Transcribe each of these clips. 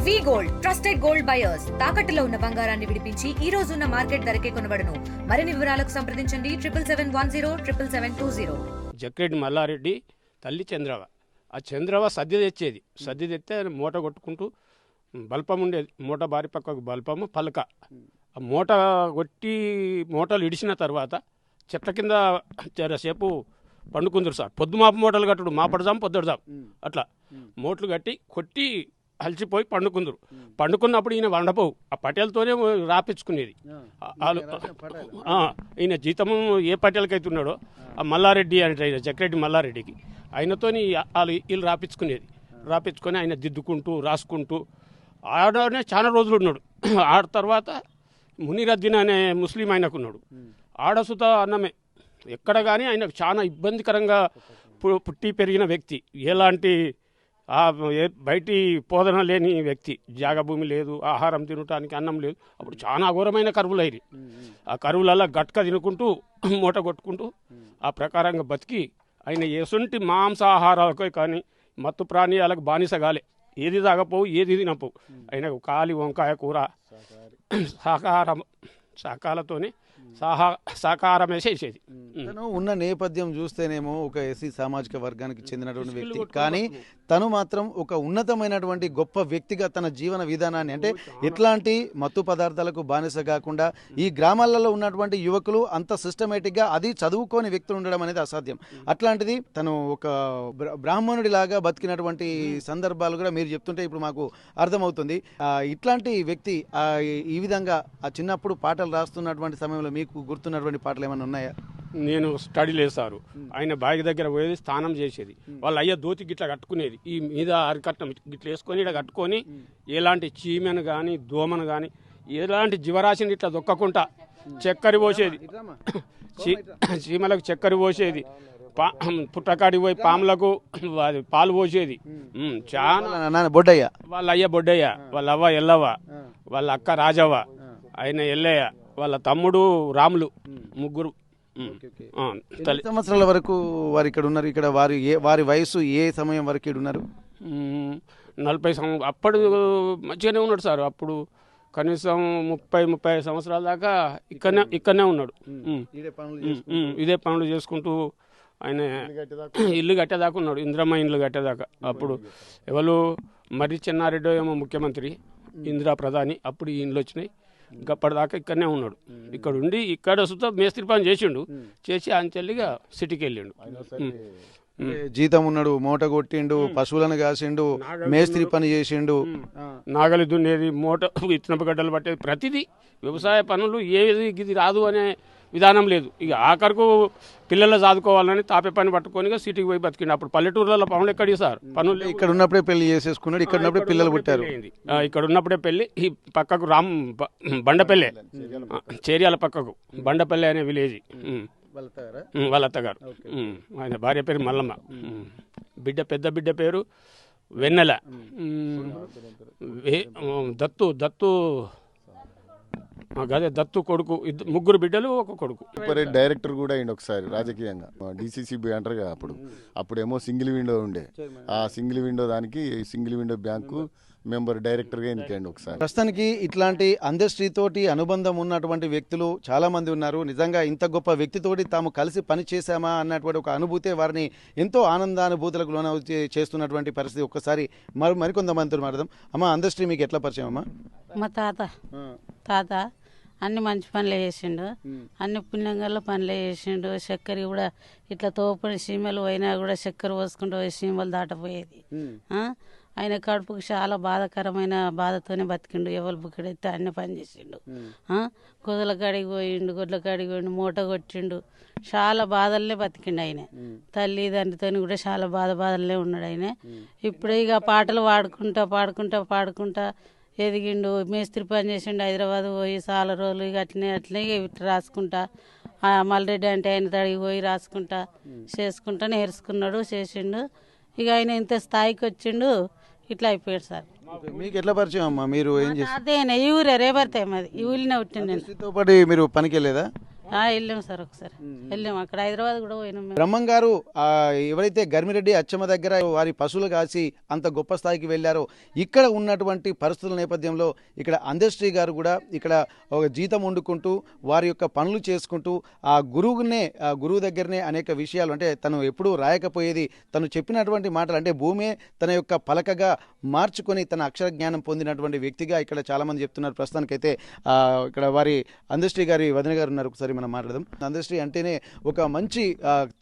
వి gold trusted gold buyers తాకట్టులో ఉన్న బంగారాన్ని విడిపించి ఈ రోజు ఉన్న మార్కెట్ ధరకే కొనబడును. మరిన్ని వివరాలకు సంప్రదించండి 7771077720. జక్రెడ్డి మల్లారెడ్డి తల్లి చంద్రవ. ఆ చంద్రవ సద్ది తెచ్చేది. సద్ది తెస్తే మూట కొట్టుకుంటూ బల్పం ఉండేది. మూట బారి పక్కకు బల్పము పలక. ఆ మూట కొట్టి మూటలు ఇడిచిన తర్వాత చెట్ల కింద సేపు పండుకుందరు సార్. పొద్దుమాపు మూటలు కట్టుడు, మాపడదాం పొద్దుడదాం అట్లా మూటలు కట్టి కొట్టి అలసిపోయి పండుకుందరు. పండుకున్నప్పుడు ఈయన వండపోవు, ఆ పటేలతోనే రాపించుకునేది. ఈయన జీతము ఏ పటేలకైతే ఉన్నాడో ఆ మల్లారెడ్డి అంటే ఆయన జక్రెడ్డి మల్లారెడ్డికి ఆయనతోని వీళ్ళు రాపించుకొని ఆయన దిద్దుకుంటూ రాసుకుంటూ ఆడనే చాలా రోజులు ఉన్నాడు. ఆడ తర్వాత మునిరద్దీన్ అనే ముస్లిం ఆయనకున్నాడు. ఆడసుత అన్నమే ఎక్కడ కానీ ఆయనకు చాలా ఇబ్బందికరంగా పుట్టి పెరిగిన వ్యక్తి. ఎలాంటి బయటి పోదన లేని వ్యక్తి. జాగభూమి లేదు, ఆహారం తినటానికి అన్నం లేదు. అప్పుడు చాలా అఘోరమైన కరువులు అయ్యి ఆ కరువులలో గట్క తినుకుంటూ మూట కొట్టుకుంటూ ఆ ప్రకారంగా బతికి ఆయన ఎసుంటి మాంసాహారాలకే కానీ మత్తు ప్రాణీయాలకు బానిసగాలే. ఏది తాగపోవు, ఏది తినపోవు. ఆయనకు కాలి వంకాయ కూర శాకాలతోనే సాకారం వేసేసేది. తను ఉన్న నేపథ్యం చూస్తేనేమో ఒక ఎస్సీ సామాజిక వర్గానికి చెందినటువంటి వ్యక్తి, కానీ తను మాత్రం ఒక ఉన్నతమైనటువంటి గొప్ప వ్యక్తిగా తన జీవన విధానాన్ని, అంటే ఎట్లాంటి మత్తు పదార్థాలకు బానిస కాకుండా ఈ గ్రామాలలో ఉన్నటువంటి యువకులు అంత సిస్టమేటిక్గా అది చదువుకోని వ్యక్తులు ఉండడం అనేది అసాధ్యం. అట్లాంటిది తను ఒక బ్రాహ్మణుడి లాగా బతికినటువంటి సందర్భాలు కూడా మీరు చెప్తుంటే ఇప్పుడు మాకు అర్థమవుతుంది. ఇట్లాంటి వ్యక్తి ఈ విధంగా ఆ చిన్నప్పుడు పాటలు రాస్తున్నటువంటి సమయంలో మీకు గుర్తున్నటువంటి పాటలు ఏమైనా ఉన్నాయా? నేను స్టడీ లేసారు. ఆయన బావి దగ్గర పోయేది, స్నానం చేసేది. వాళ్ళు అయ్యా దోతి గిట్లా కట్టుకునేది. ఈ మీద అరికట్టం గిట్ల వేసుకొని ఇక్కడ కట్టుకొని ఎలాంటి చీమెను కానీ దోమను కానీ ఎలాంటి జీవరాశిని ఇట్లా దొక్కకుండా చక్కెర పోసేది. చీమలకు చక్కెర పోసేది. పుట్టకాడికి పోయి పాములకు పాలు పోసేది. చాలా బొడ్డయ్య, వాళ్ళ అయ్య బొడ్డయ్య, వాళ్ళ అవ్వ ఎల్లవ్వ, వాళ్ళ అక్క రాజవ్వ, ఆయన ఎల్లయ్య, వాళ్ళ తమ్ముడు రాములు, ముగ్గురు. సంవత్సరాల వరకు వారు ఇక్కడ ఉన్నారు? ఇక్కడ వారి వయసు ఏ సమయం వరకు ఇక్కడ ఉన్నారు? 40 అప్పుడు మంచిగానే ఉన్నాడు సార్. అప్పుడు కనీసం 30-35 సంవత్సరాల దాకా ఇక్కడనే ఉన్నాడు. ఇదే పనులు చేసుకుంటూ ఆయన ఇల్లు కట్టేదాకా ఉన్నాడు. ఇందిరమ్మ ఇల్లు కట్టేదాకా. అప్పుడు ఎవరు మరి చెన్నారెడ్డి ఏమో ముఖ్యమంత్రి, ఇందిరా ప్రధాని. అప్పుడు ఈ ఇండ్లు వచ్చినాయి. అప్పటిదాకా ఇక్కడనే ఉన్నాడు. ఇక్కడ ఉండి ఇక్కడ సుతా మేస్త్రి పని చేసి అంచెల్లిగా సిటీకి వెళ్ళిండు. జీతం ఉన్నాడు, మూట కొట్టిండు, పశువులను కాసిండు, మేస్త్రి పని చేసిండు, నాగలి దున్నేది, మూట ఇత్తనపు గడ్డలు పట్టేది, ప్రతిదీ వ్యవసాయ పనులు. ఏది ఇది రాదు అనే విధానం లేదు. ఇక ఆఖరకు పిల్లలు చదువుకోవాలని తాపే పని పట్టుకొని సిటీకి పోయి బతికిండు. అప్పుడు పల్లెటూరులలో పనులు ఎక్కడి సార్? పనులు ఇక్కడ ఉన్నప్పుడే పెళ్లి చేసేసుకున్నాడు. ఇక్కడ ఉన్నప్పుడే పిల్లలు పుట్టారు. ఇక్కడ ఉన్నప్పుడే పెళ్లి. ఈ పక్కకు బండపల్లె, చేరియాల పక్కకు బండపల్లె అనే విలేజ్. వాళ్ళ అత్తగారు, ఆయన భార్య పేరు మల్లమ్మ. పెద్ద బిడ్డ పేరు వెన్నెల. దత్తు కొడుకు. ముగ్గురు బిడ్డలు, ఒక కొడుకు. డైరెక్టర్ కూడా అయింది ఒకసారి రాజకీయంగా. డిసిసిబి అంటారు కదా అప్పుడేమో సింగిల్ విండో ఉండే. ఆ సింగిల్ విండో దానికి సింగిల్ విండో బ్యాంకు మెంబర్ డైరెక్టర్గా ఎన్నికైంది ఒకసారి. ప్రస్తుతానికి ఇట్లాంటి అందశ్రీతోటి అనుబంధం ఉన్నటువంటి వ్యక్తులు చాలా మంది ఉన్నారు. నిజంగా ఇంత గొప్ప వ్యక్తితోటి తాము కలిసి పని చేశామా అన్నటువంటి ఒక అనుభూతే వారిని ఎంతో ఆనందానుభూతులకు లోన చేస్తున్నటువంటి పరిస్థితి. ఒక్కసారి మరికొంతమందితో మాట్లాడదాం. అమ్మ, అందశ్రీ మీకు ఎట్లా పరిచయం అమ్మా? మా తాత అన్ని మంచి పనులే చేసిండు, అన్ని పుణ్యంగా పనులే చేసిండు. చక్కెర కూడా ఇట్లా తోపడి సీమలు పోయినా కూడా చక్కెర పోసుకుంటూ పోయి సీమలు దాటపోయేది. ఆయన కడుపుకి చాలా బాధాకరమైన బాధతోనే బతికిండు. ఎవరు బుక్కడైతే అన్ని పని చేసిండు. గొదల కాడికి పోయిండు, మూట కొట్టిండు. చాలా బాధలనే బతికిండు ఆయన. తల్లిదండ్రితో కూడా చాలా బాధలనే ఉన్నాడు ఆయన. ఇప్పుడు ఇక పాటలు పాడుకుంటా ఎదిగిండు. మేస్త్రి పని చేసిండు. హైదరాబాద్ పోయి చాలా రోజులు ఇక అట్లనే ఇట్లా రాసుకుంటా, మల్రెడ్డి అంటే ఆయన తడికి పోయి రాసుకుంటా చేసుకుంటా నేర్చుకున్నాడు, చేసిండు. ఇక ఆయన ఇంత స్థాయికి వచ్చిండు. ఇట్లా అయిపోయాడు సార్. మీకు ఎట్లా పరిచయం అమ్మా? మీరు ఏం చేస్తారు? అదే ఈ ఊరే రేపడితే మాది. ఈ ఊరినే పుట్టిండు. పాటు మీరు పనికి వెళ్ళేదా? వెళ్ళాం సార్ ఒకసారి వెళ్ళాం, అక్కడ హైదరాబాద్ కూడా పోయినాం మేము. బ్రహ్మం గారు ఎవరైతే గర్మిరెడ్డి అచ్చమ్మ దగ్గర వారి పశువులు కాసి అంత గొప్ప స్థాయికి వెళ్ళారో, ఇక్కడ ఉన్నటువంటి పరిస్థితుల నేపథ్యంలో ఇక్కడ అందశ్రీ గారు కూడా ఇక్కడ ఒక జీతం వండుకుంటూ వారి యొక్క పనులు చేసుకుంటూ ఆ గురువు దగ్గరనే అనేక విషయాలు, అంటే తను ఎప్పుడూ రాయకపోయేది తను చెప్పినటువంటి మాటలు, అంటే భూమే తన యొక్క పలకగా మార్చుకొని తన అక్షర జ్ఞానం పొందినటువంటి వ్యక్తిగా ఇక్కడ చాలామంది చెప్తున్నారు. ప్రస్తుతానికైతే ఇక్కడ వారి అందశ్రీ గారి వదిన గారు ఉన్నారు, ఒకసారి మనం మాట్లాడదాం. అందశ్రీ అంటేనే ఒక మంచి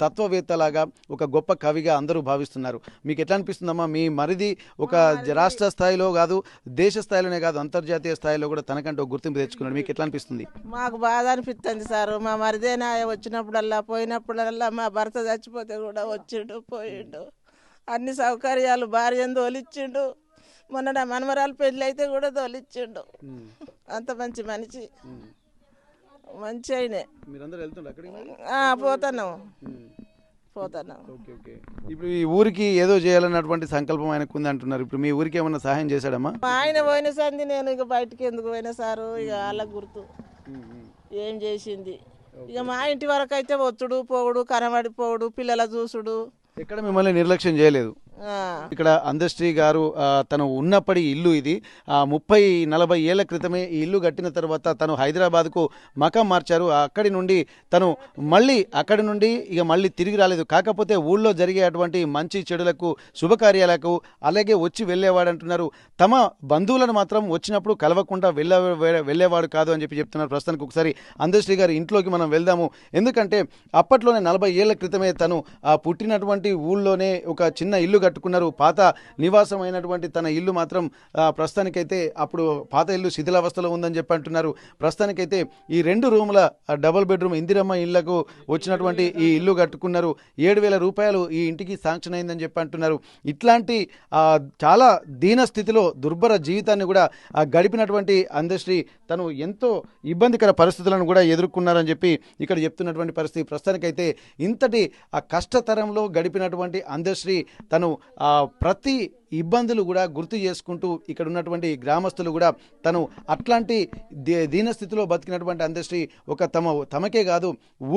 తత్వవేత్తలాగా, ఒక గొప్ప కవిగా అందరూ భావిస్తున్నారు. మీకు ఎట్లా అనిపిస్తుందమ్మా? మీ మరిది ఒక రాష్ట్ర స్థాయిలో కాదు, దేశ స్థాయిలోనే కాదు, అంతర్జాతీయ స్థాయిలో కూడా తనకంటే ఒక గుర్తింపు తెచ్చుకున్నాడు. మీకు ఎట్లా అనిపిస్తుంది? మాకు బాధ అనిపిస్తుంది సార్. మా మరిదేనా వచ్చినప్పుడల్లా పోయినప్పుడల్లా మా భర్త చచ్చిపోతే కూడా వచ్చిండు పోయిండు. అన్ని సౌకర్యాలు భార్యను తోలిచ్చిండు. మొన్న నా మనమరాలు పెళ్ళి అయితే కూడా తోలిచ్చిండు. అంత మంచి మనిషి, మంచి అయినే. పోతున్నాం. ఇప్పుడు ఈ ఊరికి ఏదో చేయాలన్నటువంటి సంకల్పం ఆయనకు ఉంది అంటున్నారు. ఇప్పుడు మీ ఊరికి ఏమన్నా సహాయం చేశాడమ్మా? ఆయన పోయిన సంది నేను ఇక బయటికి ఎందుకు పోయినా సారు, ఇక వాళ్ళకు గుర్తు ఏం చేసింది. ఇక మా ఇంటి వరకు అయితే వచ్చుడు పోవుడు, కనబడిపోవుడు, పిల్లల చూసుడు. ఎక్కడ మిమ్మల్ని నిర్లక్ష్యం చేయలేదు. ఇక్కడ అందశ్రీ గారు తను ఉన్నప్పటి ఇల్లు ఇది 30-40 ఏళ్ల క్రితమే ఈ ఇల్లు కట్టిన తర్వాత తను హైదరాబాద్కు మకాం మార్చారు. అక్కడి నుండి తను మళ్ళీ తిరిగి రాలేదు. కాకపోతే ఊళ్ళో జరిగేటువంటి మంచి చెడులకు, శుభకార్యాలకు అలాగే వచ్చి వెళ్ళేవాడంటున్నారు. తమ బంధువులను మాత్రం వచ్చినప్పుడు కలవకుండా వెళ్ళేవాడు కాదు అని చెప్తున్నారు. ప్రస్తుతానికి ఒకసారి అందశ్రీ గారి ఇంట్లోకి మనం వెళ్దాము. ఎందుకంటే అప్పట్లోనే 40 ఏళ్ల క్రితమే తను పుట్టినటువంటి ఊళ్ళోనే ఒక చిన్న ఇల్లు కట్టుకున్నారు. పాత నివాసం అయినటువంటి తన ఇల్లు మాత్రం ప్రస్తుతానికైతే అప్పుడు పాత ఇల్లు శిథిలావస్థలో ఉందని చెప్పి అంటున్నారు. ప్రస్తుతానికైతే ఈ 2 రూముల డబుల్ బెడ్రూమ్ ఇందిరమ్మ ఇళ్లకు వచ్చినటువంటి ఈ ఇల్లు కట్టుకున్నారు. 7,000 రూపాయలు ఈ ఇంటికి శాంక్షన్ అయిందని చెప్పి అంటున్నారు. ఇట్లాంటి చాలా దీన స్థితిలో దుర్భర జీవితాన్ని కూడా గడిపినటువంటి అందశ్రీ తను ఎంతో ఇబ్బందికర పరిస్థితులను కూడా ఎదుర్కొన్నారని చెప్పి ఇక్కడ చెప్తున్నటువంటి పరిస్థితి. ప్రస్తుతానికైతే ఇంతటి కష్టతరంలో గడిపినటువంటి అందశ్రీ తను ప్రతి ఇబ్బందులు కూడా గుర్తు చేసుకుంటూ ఇక్కడ ఉన్నటువంటి గ్రామస్తులు కూడా తను అట్లాంటి దీనస్థితిలో బతికినటువంటి అందశ్రీ ఒక తమకే కాదు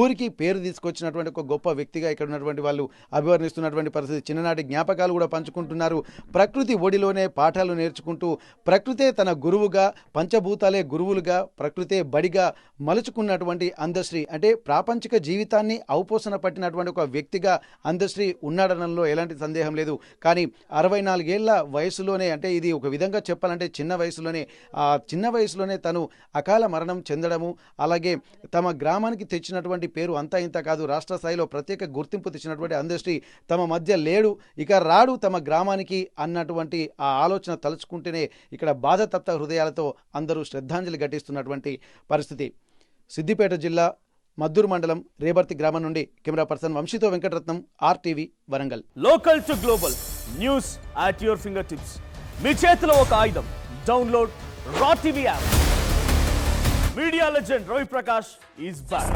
ఊరికి పేరు తీసుకొచ్చినటువంటి ఒక గొప్ప వ్యక్తిగా ఇక్కడ ఉన్నటువంటి వాళ్ళు అభివర్ణిస్తున్నటువంటి పరిస్థితి. చిన్ననాటి జ్ఞాపకాలు కూడా పంచుకుంటున్నారు. ప్రకృతి ఒడిలోనే పాఠాలు నేర్చుకుంటూ ప్రకృతే తన గురువుగా, పంచభూతాలే గురువులుగా, ప్రకృతే బడిగా మలుచుకున్నటువంటి అందశ్రీ అంటే ప్రాపంచిక జీవితాన్ని ఔపోసన పట్టినటువంటి ఒక వ్యక్తిగా అందశ్రీ ఉన్నాడనంలో ఎలాంటి సందేహం లేదు. కానీ 64 ఏళ్ల వయసులోనే, అంటే ఇది ఒక విధంగా చెప్పాలంటే చిన్న వయసులోనే తను అకాల మరణం చెందడము, అలాగే తమ గ్రామానికి తెచ్చినటువంటి పేరు అంతా ఇంత కాదు, రాష్ట్ర స్థాయిలో ప్రత్యేక గుర్తింపు తెచ్చినటువంటి అందశ్రీ తమ మధ్య లేడు, ఇక రాడు తమ గ్రామానికి అన్నటువంటి ఆ ఆలోచన తలుచుకుంటేనే ఇక్కడ బాధతప్త హృదయాలతో అందరూ శ్రద్ధాంజలి ఘటిస్తున్నటువంటి పరిస్థితి. సిద్దిపేట జిల్లా మద్దూరు మండలం రేబర్తి గ్రామం నుండి కెమెరా పర్సన్ వంశీతో Venkataratnam, RTV Warangal. Local to global news at your finger tips. మీ చేతిలో ఒక ఆయుధం. డౌన్లోడ్ రా TV app. Media legend Ravi Prakash is back.